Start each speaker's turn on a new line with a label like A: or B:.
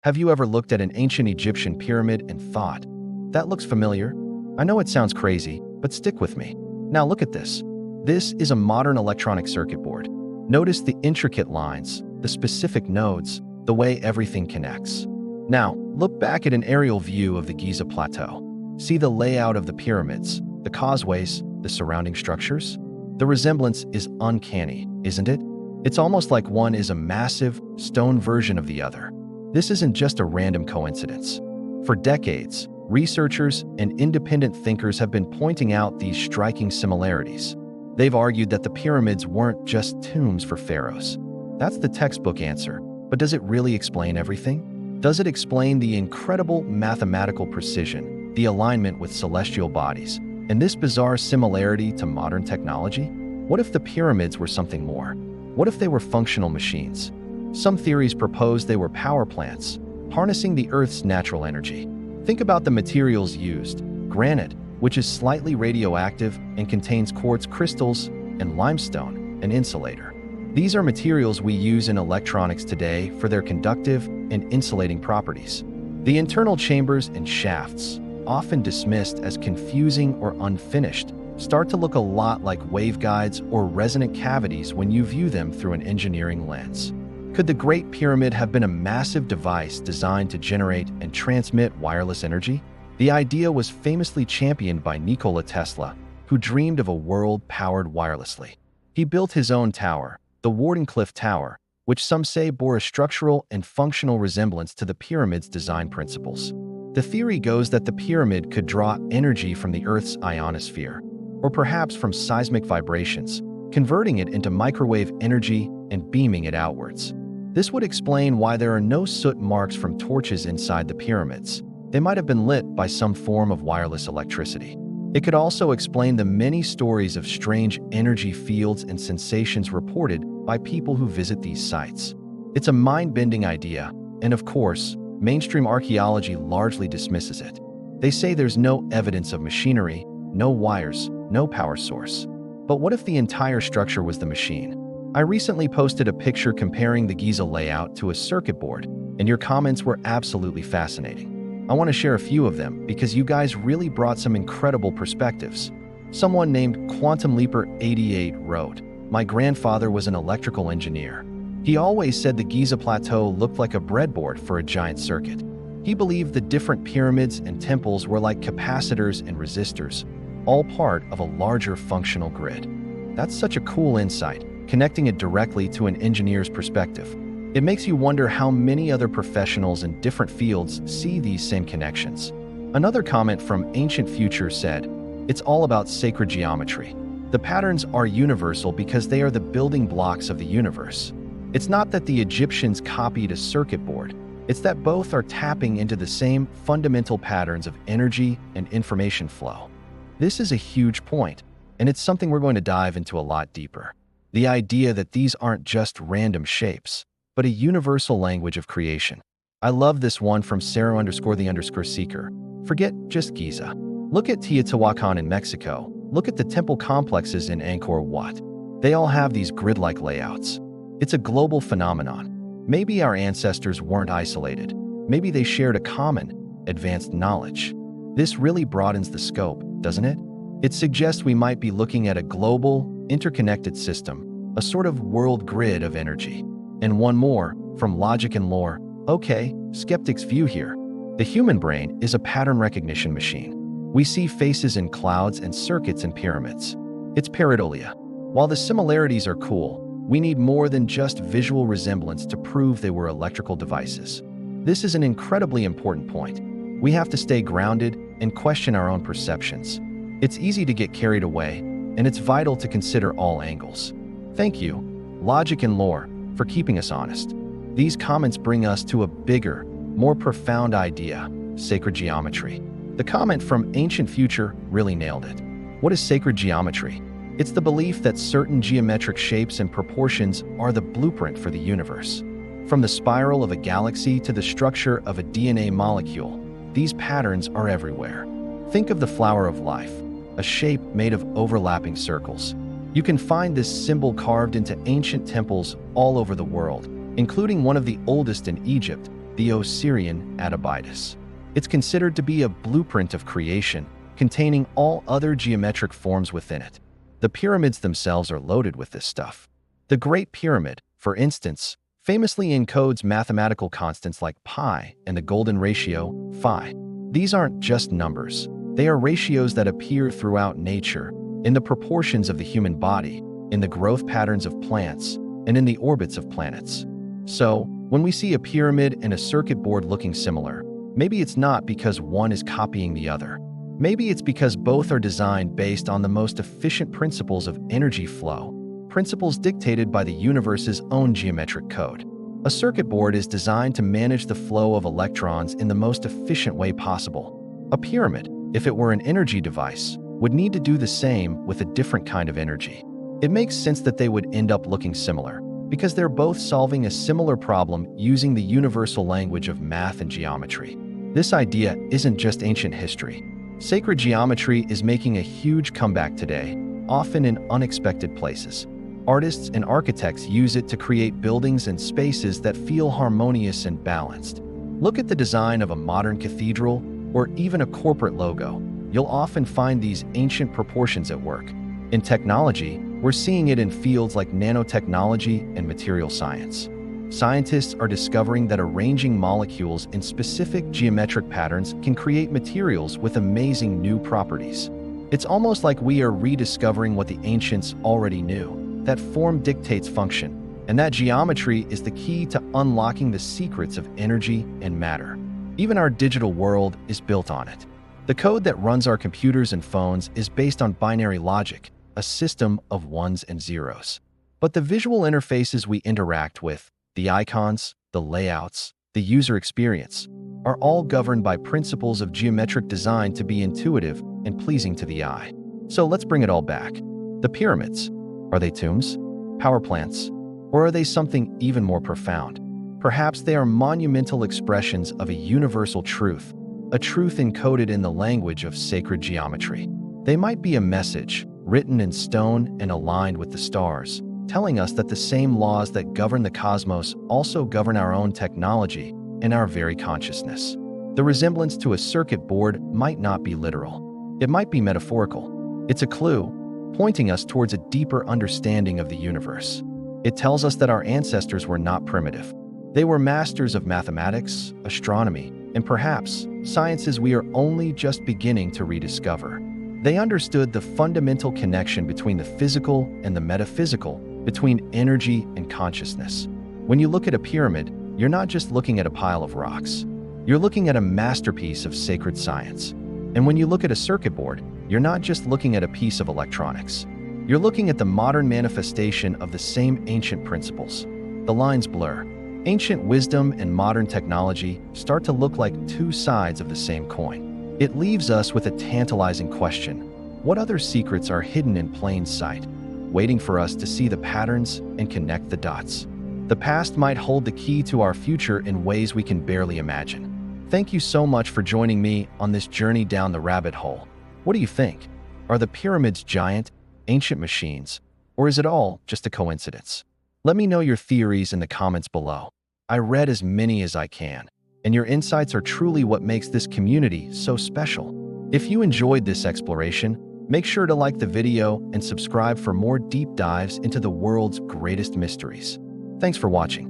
A: Have you ever looked at an ancient Egyptian pyramid and thought, that looks familiar? I know it sounds crazy, but stick with me. Now look at this. This is a modern electronic circuit board. Notice the intricate lines, the specific nodes, the way everything connects. Now, look back at an aerial view of the Giza Plateau. See the layout of the pyramids, the causeways, the surrounding structures? The resemblance is uncanny, isn't it? It's almost like one is a massive, stone version of the other. This isn't just a random coincidence. For decades, researchers and independent thinkers have been pointing out these striking similarities. They've argued that the pyramids weren't just tombs for pharaohs. That's the textbook answer. But does it really explain everything? Does it explain the incredible mathematical precision, the alignment with celestial bodies, and this bizarre similarity to modern technology? What if the pyramids were something more? What if they were functional machines? Some theories propose they were power plants, harnessing the Earth's natural energy. Think about the materials used: granite, which is slightly radioactive and contains quartz crystals, and limestone, an insulator. These are materials we use in electronics today for their conductive and insulating properties. The internal chambers and shafts, often dismissed as confusing or unfinished, start to look a lot like waveguides or resonant cavities when you view them through an engineering lens. Could the Great Pyramid have been a massive device designed to generate and transmit wireless energy? The idea was famously championed by Nikola Tesla, who dreamed of a world powered wirelessly. He built his own tower, the Wardenclyffe Tower, which some say bore a structural and functional resemblance to the pyramid's design principles. The theory goes that the pyramid could draw energy from the Earth's ionosphere, or perhaps from seismic vibrations, converting it into microwave energy and beaming it outwards. This would explain why there are no soot marks from torches inside the pyramids. They might have been lit by some form of wireless electricity. It could also explain the many stories of strange energy fields and sensations reported by people who visit these sites. It's a mind-bending idea, and of course, mainstream archaeology largely dismisses it. They say there's no evidence of machinery, no wires, no power source. But what if the entire structure was the machine? I recently posted a picture comparing the Giza layout to a circuit board, and your comments were absolutely fascinating. I want to share a few of them because you guys really brought some incredible perspectives. Someone named Quantum Leaper 88 wrote, "My grandfather was an electrical engineer. He always said the Giza Plateau looked like a breadboard for a giant circuit. He believed the different pyramids and temples were like capacitors and resistors, all part of a larger functional grid." That's such a cool insight, connecting it directly to an engineer's perspective. It makes you wonder how many other professionals in different fields see these same connections. Another comment from Ancient Future said, "It's all about sacred geometry. The patterns are universal because they are the building blocks of the universe. It's not that the Egyptians copied a circuit board, it's that both are tapping into the same fundamental patterns of energy and information flow." This is a huge point, and it's something we're going to dive into a lot deeper. The idea that these aren't just random shapes, but a universal language of creation. I love this one from Sarah_the_seeker. Forget just Giza. Look at Teotihuacan in Mexico. Look at the temple complexes in Angkor Wat. They all have these grid-like layouts. It's a global phenomenon. Maybe our ancestors weren't isolated. Maybe they shared a common, advanced knowledge. This really broadens the scope, doesn't it? It suggests we might be looking at a global, interconnected system, a sort of world grid of energy. And one more, from Logic and Lore. Okay, skeptics' view here. The human brain is a pattern recognition machine. We see faces in clouds and circuits in pyramids. It's pareidolia. While the similarities are cool, we need more than just visual resemblance to prove they were electrical devices. This is an incredibly important point. We have to stay grounded and question our own perceptions. It's easy to get carried away, and it's vital to consider all angles. Thank you, Logic and Lore, for keeping us honest. These comments bring us to a bigger, more profound idea: sacred geometry. The comment from Ancient Future really nailed it. What is sacred geometry? It's the belief that certain geometric shapes and proportions are the blueprint for the universe. From the spiral of a galaxy to the structure of a DNA molecule, these patterns are everywhere. Think of the flower of life, a shape made of overlapping circles. You can find this symbol carved into ancient temples all over the world, including one of the oldest in Egypt, the Osirian Atabidus. It's considered to be a blueprint of creation, containing all other geometric forms within it. The pyramids themselves are loaded with this stuff. The Great Pyramid, for instance, famously encodes mathematical constants like pi and the golden ratio, phi. These aren't just numbers. They are ratios that appear throughout nature, in the proportions of the human body, in the growth patterns of plants, and in the orbits of planets. So, when we see a pyramid and a circuit board looking similar, maybe it's not because one is copying the other. Maybe it's because both are designed based on the most efficient principles of energy flow, principles dictated by the universe's own geometric code. A circuit board is designed to manage the flow of electrons in the most efficient way possible. A pyramid, if it were an energy device, would need to do the same with a different kind of energy. It makes sense that they would end up looking similar, because they're both solving a similar problem using the universal language of math and geometry. This idea isn't just ancient history. Sacred geometry is making a huge comeback today, often in unexpected places. Artists and architects use it to create buildings and spaces that feel harmonious and balanced. Look at the design of a modern cathedral or even a corporate logo. You'll often find these ancient proportions at work. In technology, we're seeing it in fields like nanotechnology and material science. Scientists are discovering that arranging molecules in specific geometric patterns can create materials with amazing new properties. It's almost like we are rediscovering what the ancients already knew, that form dictates function, and that geometry is the key to unlocking the secrets of energy and matter. Even our digital world is built on it. The code that runs our computers and phones is based on binary logic, a system of ones and zeros. But the visual interfaces we interact with, the icons, the layouts, the user experience, are all governed by principles of geometric design to be intuitive and pleasing to the eye. So let's bring it all back. The pyramids. Are they tombs? Power plants? Or are they something even more profound? Perhaps they are monumental expressions of a universal truth, a truth encoded in the language of sacred geometry. They might be a message, written in stone and aligned with the stars, telling us that the same laws that govern the cosmos also govern our own technology and our very consciousness. The resemblance to a circuit board might not be literal. It might be metaphorical. It's a clue, pointing us towards a deeper understanding of the universe. It tells us that our ancestors were not primitive. They were masters of mathematics, astronomy, and perhaps sciences we are only just beginning to rediscover. They understood the fundamental connection between the physical and the metaphysical, between energy and consciousness. When you look at a pyramid, you're not just looking at a pile of rocks. You're looking at a masterpiece of sacred science. And when you look at a circuit board, you're not just looking at a piece of electronics. You're looking at the modern manifestation of the same ancient principles. The lines blur. Ancient wisdom and modern technology start to look like two sides of the same coin. It leaves us with a tantalizing question. What other secrets are hidden in plain sight, waiting for us to see the patterns and connect the dots? The past might hold the key to our future in ways we can barely imagine. Thank you so much for joining me on this journey down the rabbit hole. What do you think? Are the pyramids giant, ancient machines, or is it all just a coincidence? Let me know your theories in the comments below. I read as many as I can, and your insights are truly what makes this community so special. If you enjoyed this exploration, make sure to like the video and subscribe for more deep dives into the world's greatest mysteries. Thanks for watching.